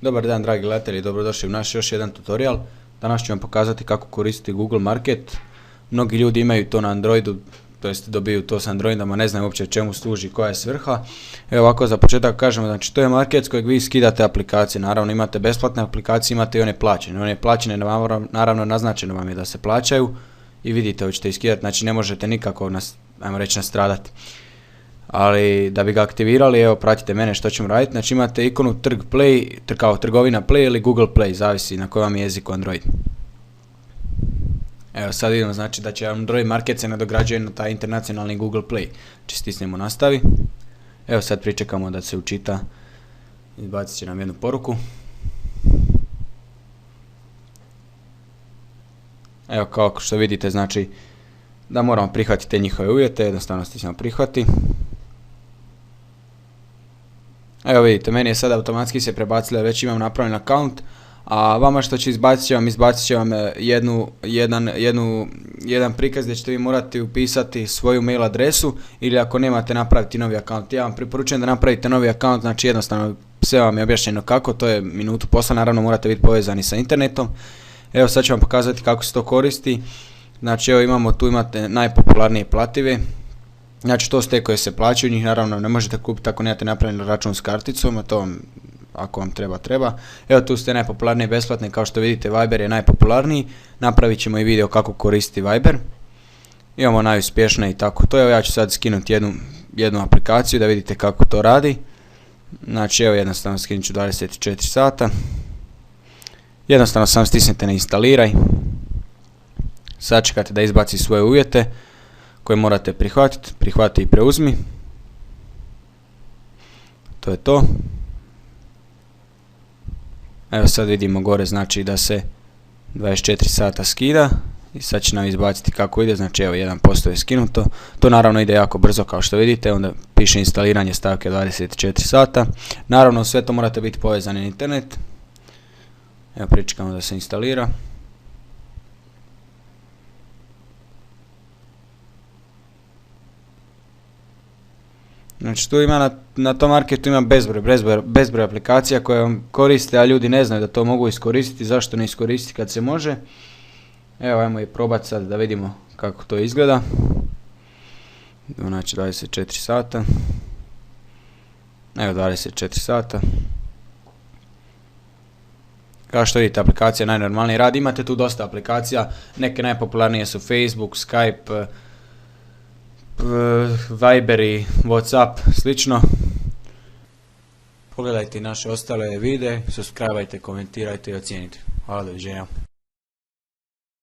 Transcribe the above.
Dobar dan dragi gledatelji, dobrodošli u naš još jedan tutorial. Danas ću vam pokazati kako koristiti Google Market. Mnogi ljudi imaju to na Androidu, to jest dobiju to s Androidama, ne znaju uopće čemu služi, koja je svrha. Evo ovako za početak kažemo, znači to je market s kojeg vi skidate aplikacije. Naravno imate besplatne aplikacije, imate i one plaćene. One plaćene naravno naznačeno vam je da se plaćaju i vidite hoćete ih skidati, znači ne možete nikako ajmo reći nastradati. Ali da bi ga aktivirali, evo pratite mene što ćemo raditi, znači imate ikonu Trg Play, kao trgovina Play ili Google Play, zavisi na kojem vam je jeziku Android. Evo sad vidimo znači da će Android Market se nadograđuje na taj internacionalni Google Play. Znači stisnemo nastavi. Evo sad pričekamo da se učita, izbacit će nam jednu poruku. Evo kao što vidite znači da moramo prihvatiti te njihove uvjete, jednostavno stisnemo prihvati. Evo vidite, meni je sad automatski se prebacilo, već imam napravljen account, a vama što će izbacit će vam jedan prikaz gdje ćete vi morati upisati svoju mail adresu ili ako nemate napraviti novi account. Ja vam preporučujem da napravite novi account, znači jednostavno sve vam je objašnjeno kako, to je minutu posla, naravno morate biti povezani sa internetom. Evo sad ću vam pokazati kako se to koristi. Znači evo tu imate najpopularnije plative. Znači to su te koje se plaćaju, njih naravno ne možete kupiti ako nemate napravljenu račun s karticom, a to vam, ako vam treba. Evo tu su te najpopularnije besplatne, kao što vidite Viber je najpopularniji, napravit ćemo i video kako koristiti Viber. Imamo najuspješnije i tako to, evo ja ću sad skinuti jednu aplikaciju da vidite kako to radi. Znači evo jednostavno skinut ću 24 sata, jednostavno samo stisnete na instaliraj, sačekate da izbaci svoje uvjete koje morate prihvatiti, prihvati i preuzmi. To je to. Evo sad vidimo gore znači da se 24 sata skida i sad će nam izbaciti kako ide, znači evo 1% je skinuto. To naravno ide jako brzo kao što vidite, onda piše instaliranje stavke 24 sata. Naravno sve to morate biti povezani na internet. Evo pričekamo da se instalira. Znači tu ima na tom marketu ima bezbroj aplikacija koje vam koriste, a ljudi ne znaju da to mogu iskoristiti. Zašto ne iskoristiti kad se može? Evo ajmo i probati sad da vidimo kako to izgleda. Znači 24 sata. Evo 24 sata. Kao što vidite aplikacija najnormalniji radi. Imate tu dosta aplikacija, neke najpopularnije su Facebook, Skype, Viber i Whatsapp, slično. Pogledajte naše ostale videe, subscribeajte, komentirajte i ocijenite. Hvala, doviđenja.